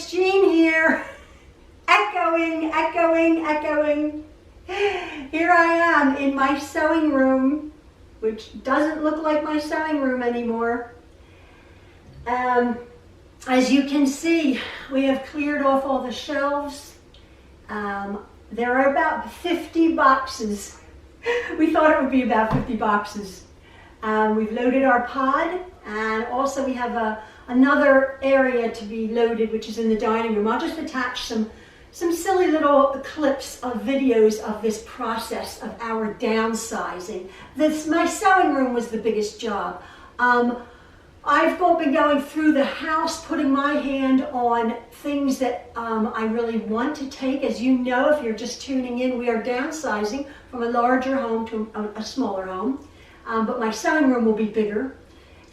it's Jean here. Echoing. Here I am in my sewing room, which doesn't look like my sewing room anymore. As you can see, we have cleared off all the shelves. There are about 50 boxes. We thought it would be about 50 boxes. We've loaded our pod, and also we have another area to be loaded, which is in the dining room. I'll just attach some silly little clips of videos of this process of our downsizing. My sewing room was the biggest job. I've been going through the house, putting my hand on things that I really want to take. As you know, if you're just tuning in, we are downsizing from a larger home to a smaller home. But my sewing room will be bigger.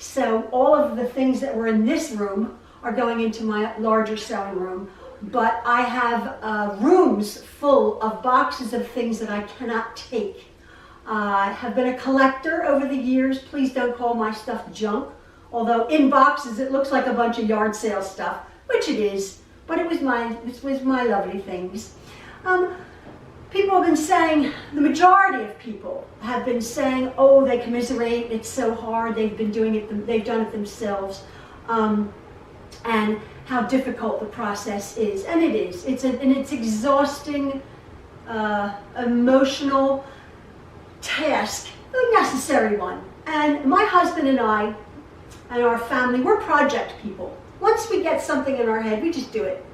So all of the things that were in this room are going into my larger sewing room. But I have rooms full of boxes of things that I cannot take. I have been a collector over the years. Please don't call my stuff junk. Although in boxes it looks like a bunch of yard sale stuff, which it is. But it was my lovely things. People have been saying, the majority of people have been saying, oh, they commiserate, it's so hard, they've done it themselves, and how difficult the process is. And it is. It's exhausting, emotional task, a necessary one. And my husband and I and our family, we're project people. Once we get something in our head, we just do it.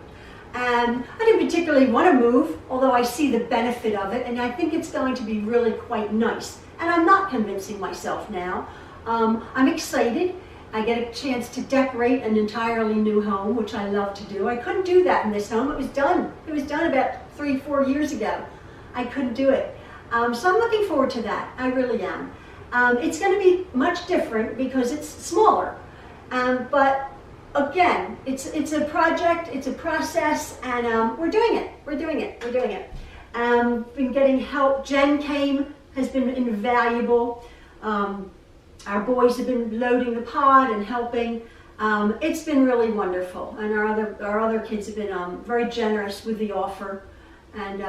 And I didn't particularly want to move, although I see the benefit of it, and I think it's going to be really quite nice. And I'm not convincing myself now. I'm excited. I get a chance to decorate an entirely new home, which I love to do. I couldn't do that in this home. It was done. It was done about 3-4 years ago. I couldn't do it. So I'm looking forward to that. I really am. It's going to be much different because it's smaller. But again, it's a project, it's a process, and we're doing it. Been getting help. Jen has been invaluable. Our boys have been loading the pod and helping. It's been really wonderful, and our other kids have been very generous with the offer and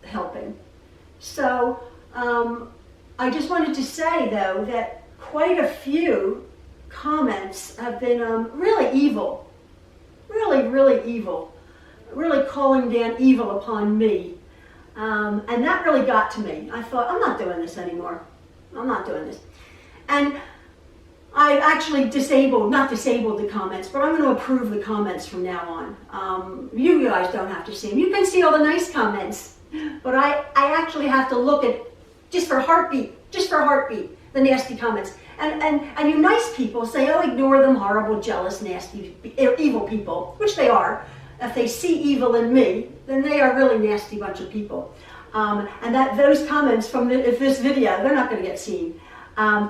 helping. So I just wanted to say, though, that quite a few comments have been really evil, really evil, really calling down evil upon me, and that really got to me. I thought, I'm not doing this anymore. I'm not doing this. And I actually not disabled the comments, but I'm going to approve the comments from now on. You guys don't have to see them. You can see all the nice comments, but I actually have to look at, just for heartbeat, the nasty comments. And you nice people say, oh, ignore them, horrible, jealous, nasty, evil people, which they are. If they see evil in me, then they are a really nasty bunch of people. And those comments from this video, they're not going to get seen.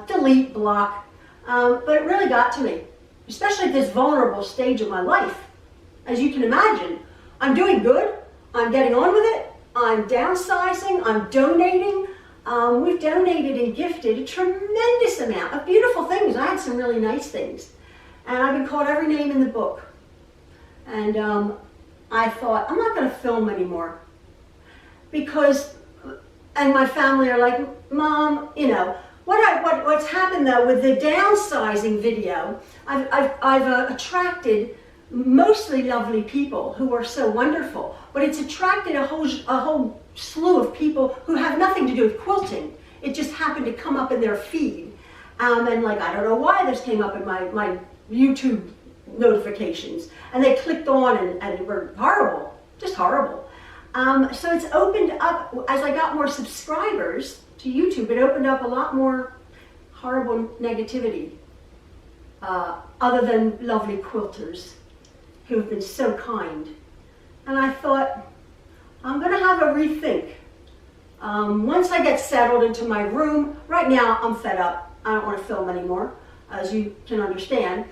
Delete, block. But it really got to me, especially at this vulnerable stage of my life. As you can imagine, I'm doing good. I'm getting on with it. I'm downsizing. I'm donating. We've donated and gifted a tremendous amount of beautiful things. I had some really nice things. And I've been called every name in the book. And I thought, I'm not going to film anymore. And my family are like, Mom, you know, what's happened though with the downsizing video, I've attracted mostly lovely people who are so wonderful, but it's attracted a whole slew of people who have nothing to do with quilting. It just happened to come up in their feed. And like, I don't know why this came up in my YouTube notifications. And they clicked on and were horrible, just horrible. So it's opened up, as I got more subscribers to YouTube, it opened up a lot more horrible negativity, other than lovely quilters who have been so kind. And I thought, I'm going to have a rethink. Once I get settled into my room, right now I'm fed up. I don't want to film anymore, as you can understand.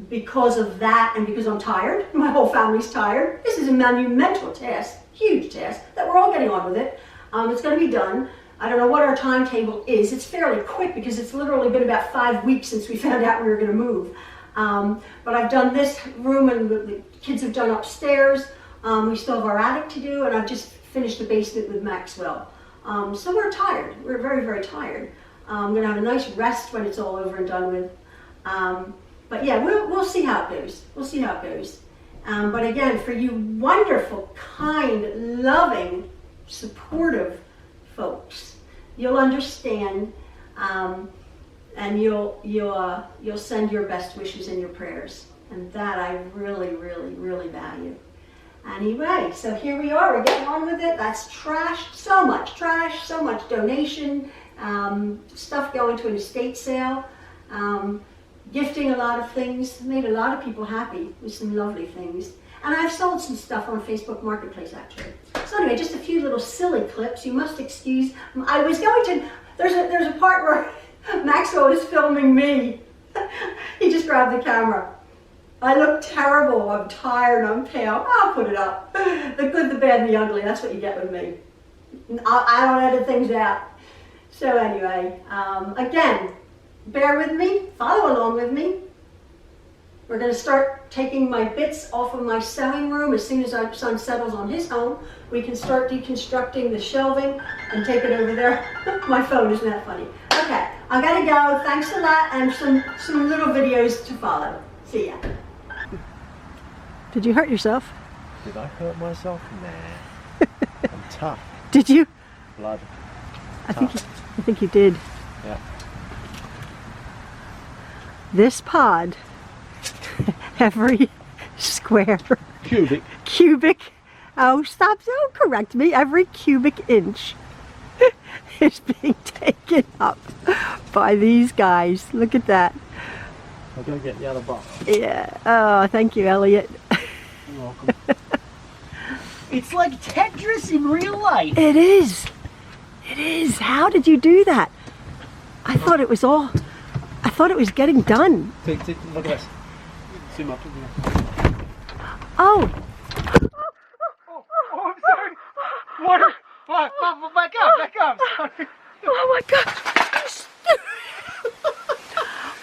Because of that and because I'm tired, my whole family's tired. This is a monumental task, huge task, that we're all getting on with it. It's going to be done. I don't know what our timetable is. It's fairly quick because it's literally been about 5 weeks since we found out we were going to move. But I've done this room, and the kids have done upstairs. We still have our attic to do, and I've just finished the basement with Maxwell. So we're tired. We're very, very tired. I'm gonna have a nice rest when it's all over and done with. But yeah, we'll see how it goes. We'll see how it goes. But again, for you wonderful, kind, loving, supportive folks, you'll understand, and you'll send your best wishes and your prayers, and that I really, really, really value. Anyway, so here we are. We're getting on with it. That's trash, so much donation, stuff going to an estate sale, gifting a lot of things. Made a lot of people happy with some lovely things. And I've sold some stuff on Facebook Marketplace, actually. So anyway, just a few little silly clips. You must excuse. I was going to. There's a part where Maxwell is filming me. He just grabbed the camera. I look terrible. I'm tired. I'm pale. I'll put it up. The good, the bad, and the ugly. That's what you get with me. I don't edit things out. So anyway, again, bear with me. Follow along with me. We're going to start taking my bits off of my sewing room. As soon as our son settles on his home, we can start deconstructing the shelving and take it over there. My phone, isn't that funny? Okay, I gotta go. Thanks a lot, and some little videos to follow. See ya. Did you hurt yourself? Did I hurt myself? Nah. I'm tough. Did you? Blood. I think you did. Yeah. This pod, every square cubic, oh stop, don't correct me, every cubic inch is being taken up by these guys. Look at that. I'm gonna get the other box. Yeah. Oh, thank you, Elliot. You're welcome. It's like Tetris in real life. It is. It is. How did you do that? I thought it was getting done. Look at this. Zoom up. Oh. Oh, I'm sorry. Water. Back up. Sorry. Oh my God.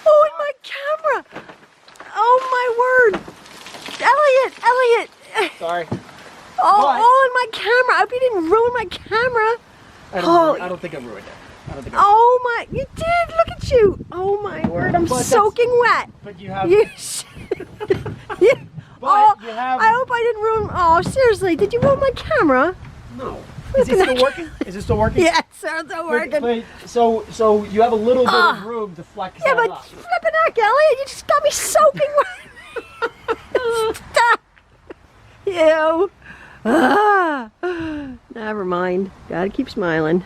Oh, and my camera. Oh my word. Elliot. Sorry. Oh, in my camera. I hope you didn't ruin my camera. I don't think I ruined it. Oh my, you did. Look at you. Oh my word, I'm soaking wet. But you have. You have. I hope I didn't ruin. Oh, seriously, did you ruin my camera? No. Is it still working? Is it still working? Yes, it's still working. So you have a little bit of room to flex that but up. flipping heck, Elliot, you just got me soaking wet. Stop. You. Never mind. Gotta keep smiling.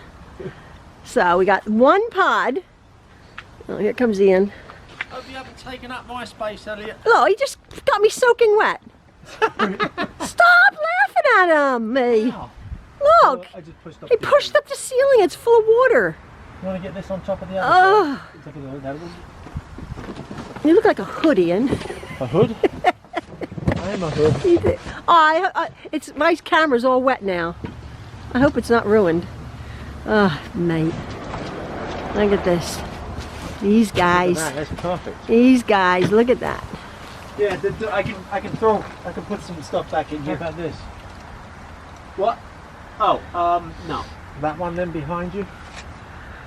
So we got one pod. Oh, here comes Ian. Hope you haven't taken up my space, Elliot. Look, he just got me soaking wet. Stop laughing at me. Wow. Look, I just pushed up he pushed up the ceiling. It's full of water. You want to get this on top of the other? You look like a hood, Ian. A hood? I am a hood. Oh, it's my camera's all wet now. I hope it's not ruined. Oh, mate. Look at this. These guys. Look at that. That's perfect. These guys. Look at that. Yeah, I can put some stuff back in here. How about this? What? Oh, no. That one then behind you?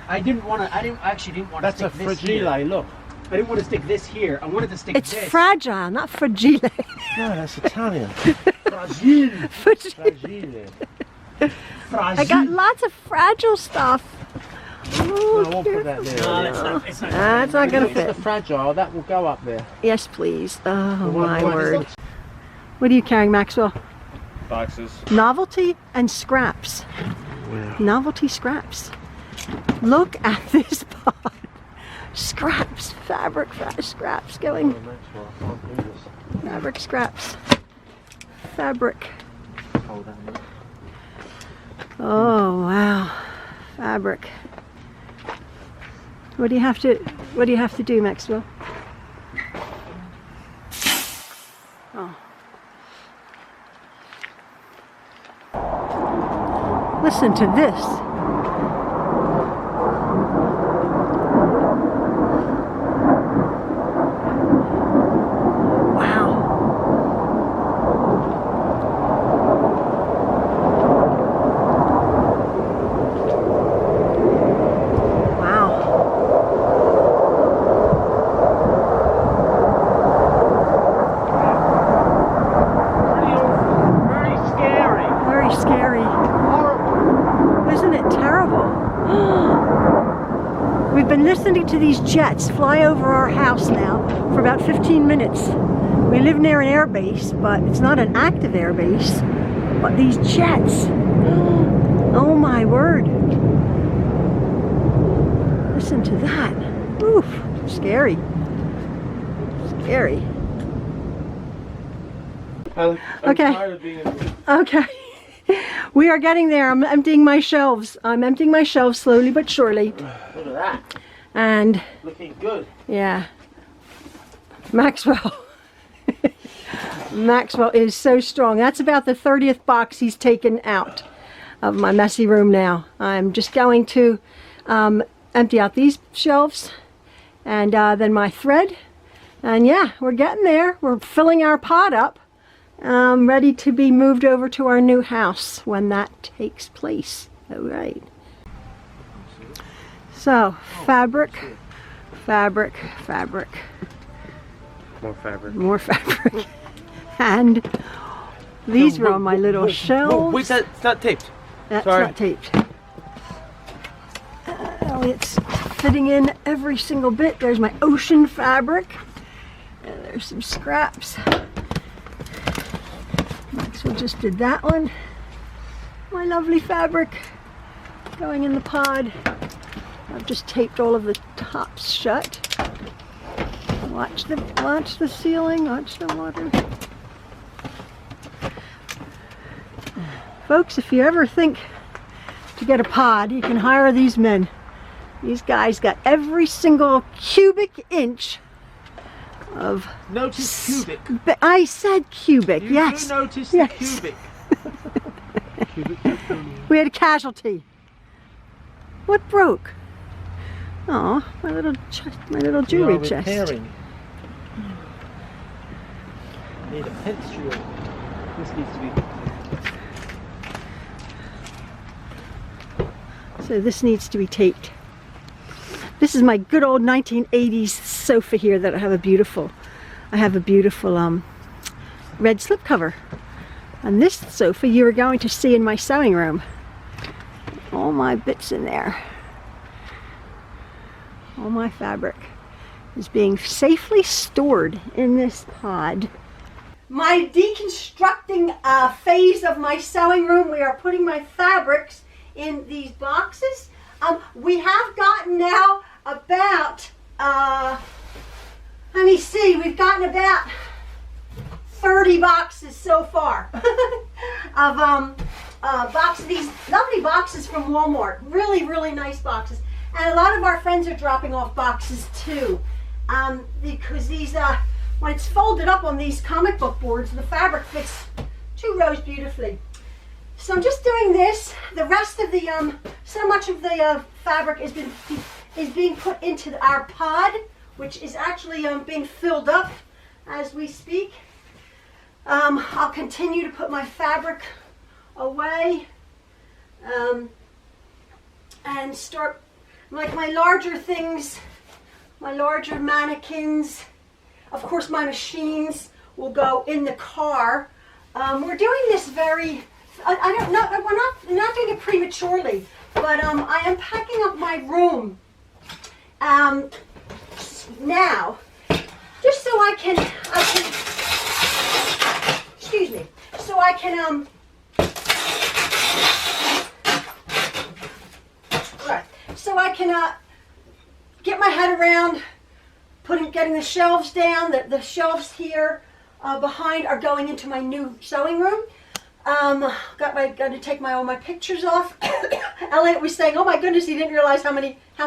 I actually didn't want to stick this here. That's a fragile, look. I didn't want to stick this here. I wanted to stick this. It's fragile, not fragile. No, that's Italian. Fragile. Fragile. I got lots of fragile stuff. Oh, no, I won't put that there. No, that's not going to fit. The fragile, that will go up there. Yes, please. Oh, my word. What are you carrying, Maxwell? Boxes. Novelty and scraps. Yeah. Novelty scraps. Look at this pod. Scraps, fabric scraps going. Fabric scraps. Fabric. Oh wow, fabric. What do you have to do, Maxwell? Oh. Listen to this. listening to these jets fly over our house now for about 15 minutes. We live near an air base, but it's not an active air base. But these jets, oh my word. Listen to that. Oof, scary. Scary. I'm Okay. tired of being in the... Okay. We are getting there. I'm emptying my shelves. I'm emptying my shelves slowly but surely. Look at that. And Looking good. yeah. Maxwell. Maxwell is so strong. That's about the 30th box he's taken out of my messy room now. I'm just going to empty out these shelves and then my thread. And yeah, we're getting there. We're filling our pot up. Ready to be moved over to our new house when that takes place. All right. So, fabric, fabric, fabric. More fabric. More fabric. And these were on my little shelves. Wait, that's not taped. That's Sorry. not taped. It's fitting in every single bit. There's my ocean fabric. And there's some scraps. Maxwell just did that one. My lovely fabric going in the pod. I've just taped all of the tops shut. Watch the ceiling, watch the water. Folks, if you ever think to get a pod, you can hire these men. These guys got every single cubic inch of... Notice cubic. I said cubic, You yes. do notice Yes. the cubic. We had a casualty. What broke? Oh, my little jewelry chest. Need a pencil. This needs to be... So this needs to be taped. This is my good old 1980s sofa here that I have a beautiful red slipcover. And this sofa you are going to see in my sewing room. All my bits in there. All my fabric is being safely stored in this pod. My deconstructing phase of my sewing room, we are putting my fabrics in these boxes. We have gotten now about, let me see, we've gotten about 30 boxes so far of boxes, these lovely boxes from Walmart. Really, really nice boxes. And a lot of our friends are dropping off boxes too, because these, when it's folded up on these comic book boards, the fabric fits 2 rows beautifully. So I'm just doing this. The rest of the, so much of the fabric is being put into our pod, which is actually being filled up as we speak. I'll continue to put my fabric away and start, like my larger things, my larger mannequins. Of course, my machines will go in the car. We're doing this very, I don't know, we're not doing it prematurely, but I am packing up my room now, just so I can, excuse me, so I can, get my head around getting the shelves down. The shelves here behind are going into my new sewing room. Going to take all my pictures off. Elliot was saying, "Oh my goodness, he didn't realize how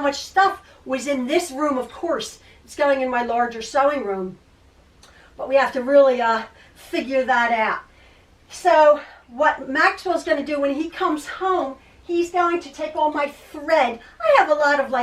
much stuff was in this room." Of course, it's going in my larger sewing room, but we have to really figure that out. So what Maxwell's going to do when he comes home, he's going to take all my thread. I have a lot of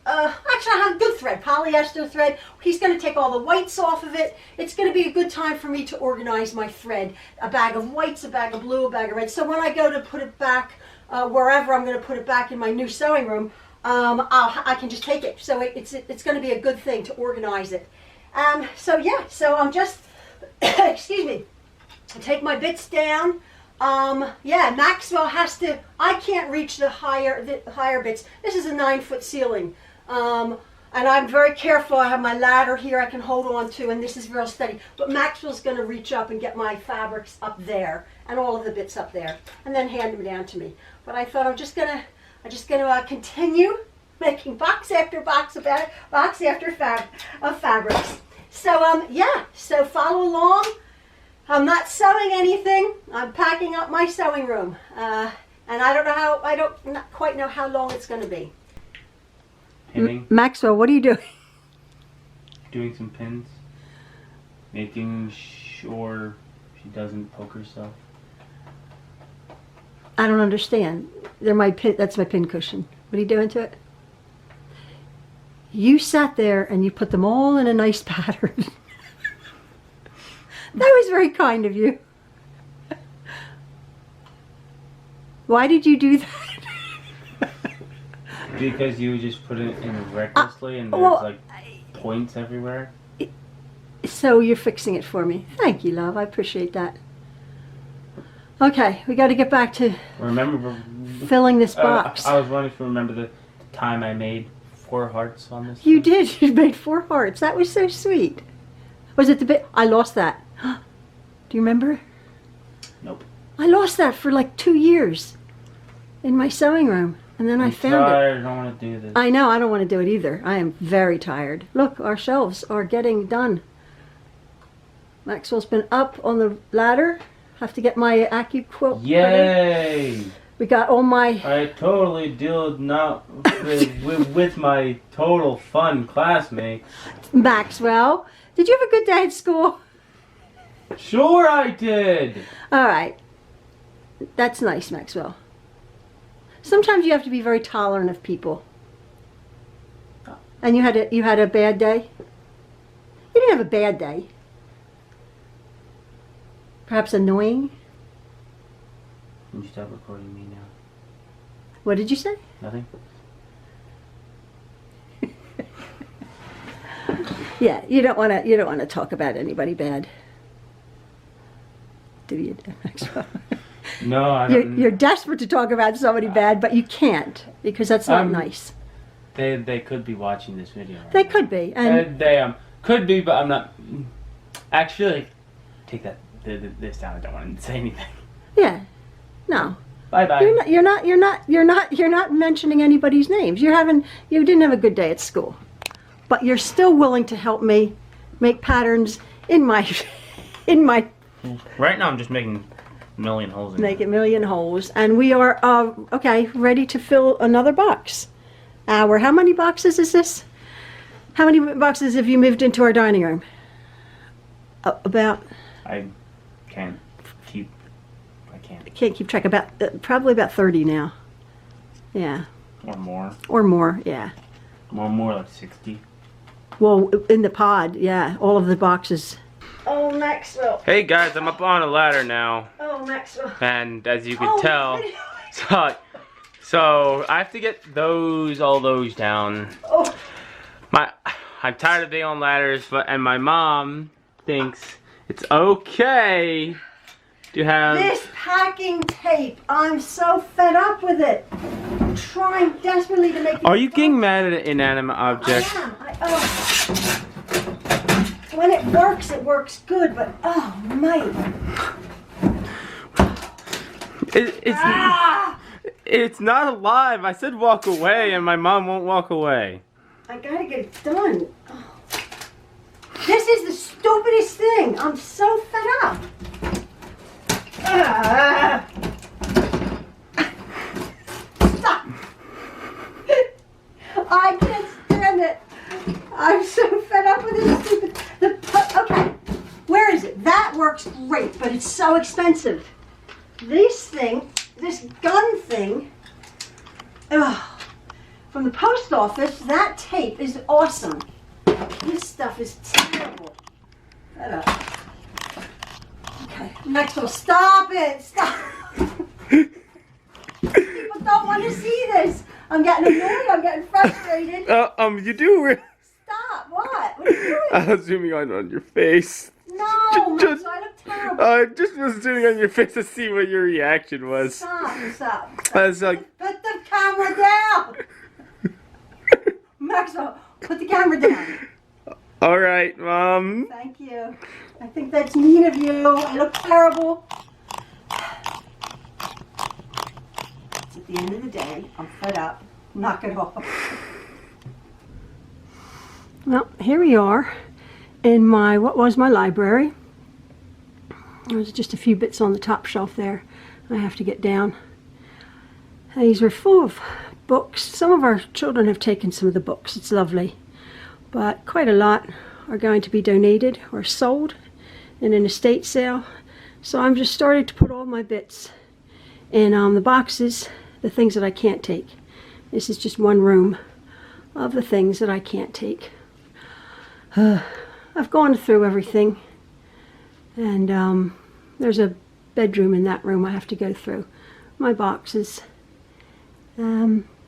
actually I have good thread, polyester thread. He's going to take all the whites off of it. It's going to be a good time for me to organize my thread. A bag of whites, a bag of blue, a bag of red. So when I go to put it back, wherever I'm going to put it back in my new sewing room, I can just take it. So it's going to be a good thing to organize it. So yeah, so I'm just, excuse me, take my bits down. Yeah, Maxwell has to, I can't reach the higher bits. This is a 9-foot ceiling. And I'm very careful. I have my ladder here I can hold on to, and this is real steady. But Maxwell's going to reach up and get my fabrics up there and all of the bits up there, and then hand them down to me. But I thought I'm just gonna continue making box after box of fabrics. So yeah. So follow along. I'm not sewing anything. I'm packing up my sewing room, and I don't not quite know how long it's going to be. Maxwell, what are you doing? Doing some pins, making sure she doesn't poke herself. I don't understand. They're my pin. That's my pin cushion. What are you doing to it? You sat there and you put them all in a nice pattern. That was very kind of you. Why did you do that? Because you just put it in recklessly and there's like points everywhere. So you're fixing it for me. Thank you, love. I appreciate that. Okay, we got to get back to filling this box. I was wondering if you remember the time I made 4 hearts on this. You did. You made 4 hearts. That was so sweet. Was it the bit? I lost that. Do you remember? Nope. I lost that for like 2 years in my sewing room. And then I found tired. it. I don't want to do this. I know. I don't want to do it either. I am very tired. Look, our shelves are getting done. Maxwell's been up on the ladder. Have to get my AccuQuilt. Yay! We got all my... I totally deal not with my total fun classmates. Maxwell, did you have a good day at school? Sure I did! All right. That's nice, Maxwell. Sometimes you have to be very tolerant of people. And you had a bad day? You didn't have a bad day. Perhaps annoying? Can you stop recording me now? What did you say? Nothing? Yeah, you don't want to talk about anybody bad. Do you, Maxwell? No, I don't. You're desperate to talk about somebody bad, but you can't because that's not nice. They could be watching this video. Right They now. could be, and they could be, but I'm not. Actually, take this down. I don't want to say anything. yeah, no. Bye bye. You're not mentioning anybody's names. You didn't have a good day at school, but you're still willing to help me make patterns in my. Right now, I'm just making a million holes. Make a million holes, and we are okay, ready to fill another box. How many boxes is this? How many boxes have you moved into our dining room? About. I can't keep. I Can't keep track. Probably about 30 now. Yeah. Or more. Or more. Yeah. More like 60. Well, in the pod, yeah, all of the boxes. Oh, Maxwell. Hey guys, I'm up on a ladder now. Oh, Maxwell. And as you can tell, so I have to get all those down. Oh. I'm tired of being on ladders, and my mom thinks it's okay to have This packing tape. I'm so fed up with it. I'm trying desperately to make it. Are you getting mad at an inanimate object? I am. When it works good, but oh, mate. It's not alive. I said walk away, and my mom won't walk away. I gotta get it done. Oh. This is the stupidest thing. I'm so fed up. Stop. I can't stand it. I'm so fed up with this stupid. Okay, where is it? That works great, but it's so expensive. This gun thing, from the post office, that tape is awesome. This stuff is terrible. Fed up. Okay, Maxwell, stop it! Stop! People don't want to see this. I'm getting annoyed. I'm getting frustrated. You do really. Stop! What? What are you doing? I was zooming on your face. No, Maxwell, I look terrible. I just was sitting on your face to see what your reaction was. Stop. I was like, Put the camera down. Maxwell, put the camera down. all right, Mom. Thank you. I think that's mean of you. I look terrible. It's at the end of the day. I'm fed up. Knock it off. Well, here we are in what was my library. There's just a few bits on the top shelf there I have to get down. These were full of books. Some of our children have taken some of the books. It's lovely. But quite a lot are going to be donated or sold in an estate sale. So I'm just starting to put all my bits in the boxes, the things that I can't take. This is just one room of the things that I can't take. I've gone through everything, and there's a bedroom in that room I have to go through. My boxes.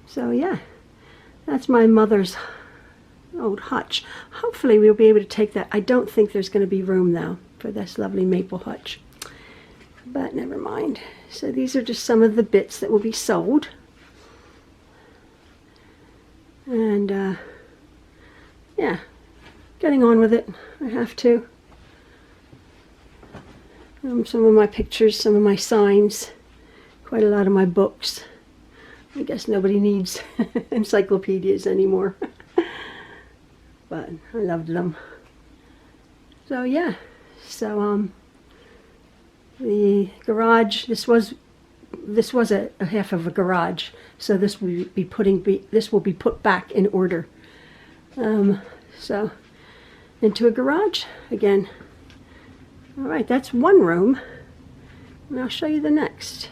So yeah, that's my mother's old hutch. Hopefully we'll be able to take that. I don't think there's going to be room though for this lovely maple hutch, but never mind. So these are just some of the bits that will be sold, and yeah, getting on with it. I have to. Some of my pictures, some of my signs, quite a lot of my books. I guess nobody needs encyclopedias anymore. But I loved them. So yeah, so the garage, this was a half of a garage, so this will be put back in order. So into a garage again. All right, that's one room, and I'll show you the next.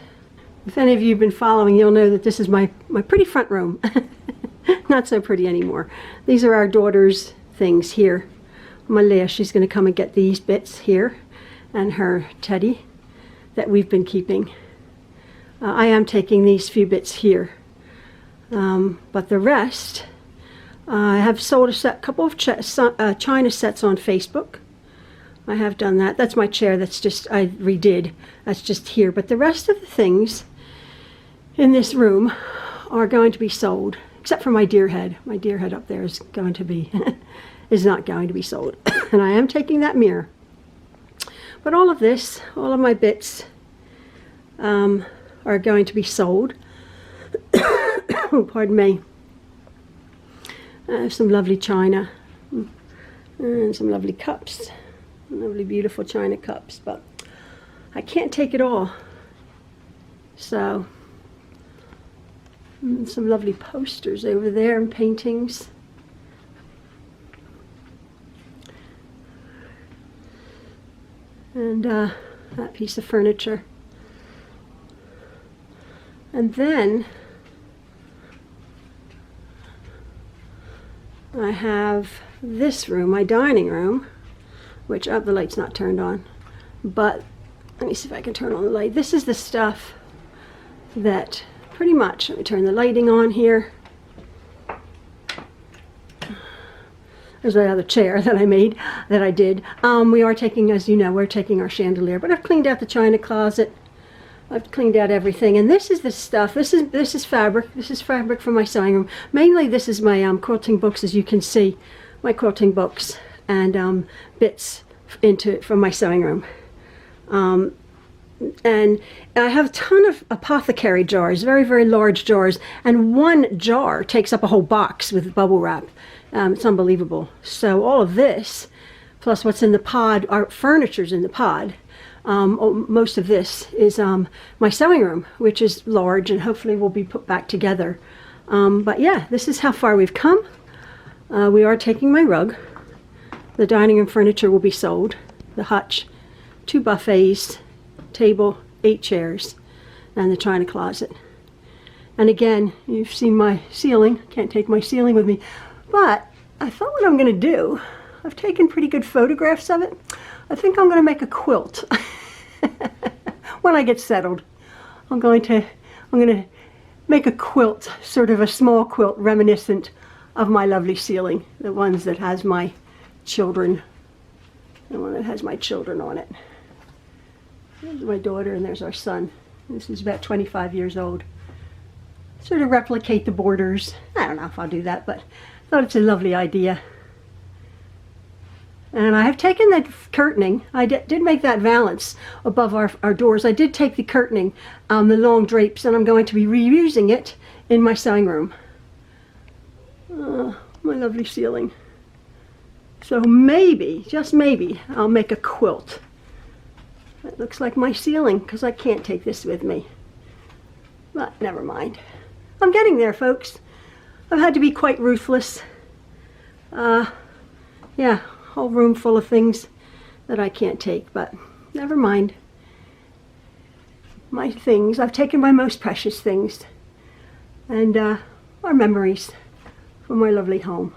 If any of you have been following, you'll know that this is my pretty front room. Not so pretty anymore. These are our daughter's things here. Malaya, she's going to come and get these bits here, and her teddy that we've been keeping. I am taking these few bits here, but the rest, I have sold a couple of china sets on Facebook. I have done that. That's my chair. That's just, I redid. That's just here. But the rest of the things in this room are going to be sold, except for my deer head. My deer head up there is going to be, is not going to be sold. And I am taking that mirror. But all of this, all of my bits are going to be sold. Oh, pardon me. I have some lovely china and some lovely cups. Lovely, beautiful china cups, but I can't take it all. So, some lovely posters over there and paintings. And that piece of furniture. And then I have this room, my dining room, which, the light's not turned on, but let me see if I can turn on the light. This is the stuff that pretty much, let me turn the lighting on here. There's my other chair that I made, that I did. We are taking, as you know, we're taking our chandelier, but I've cleaned out the china closet. I've cleaned out everything, and this is the stuff. This is fabric. This is fabric from my sewing room. Mainly, this is my quilting books, as you can see, my quilting books, and bits from my sewing room. And I have a ton of apothecary jars, very, very large jars, and one jar takes up a whole box with bubble wrap. It's unbelievable. So all of this, plus what's in the pod, our furniture's in the pod. Most of this is my sewing room, which is large and hopefully will be put back together. But yeah, this is how far we've come. We are taking my rug. The dining room furniture will be sold. The hutch, 2 buffets, table, 8 chairs, and the china closet. And again, you've seen my ceiling. Can't take my ceiling with me. But I thought what I'm going to do, I've taken pretty good photographs of it. I think I'm going to make a quilt. When I get settled, I'm going to make a quilt, sort of a small quilt reminiscent of my lovely ceiling, the ones that has my children, the one that has my children on it. There's my daughter and there's our son. This is about 25 years old. Sort of replicate the borders. I don't know if I'll do that, but I thought it's a lovely idea. And I have taken the curtaining. I did make that valance above our doors. I did take the curtaining, the long drapes, and I'm going to be reusing it in my sewing room. My lovely ceiling. So maybe, just maybe, I'll make a quilt. It looks like my ceiling because I can't take this with me. But never mind. I'm getting there, folks. I've had to be quite ruthless. Yeah, whole room full of things that I can't take, but never mind. My things, I've taken my most precious things and our memories from my lovely home.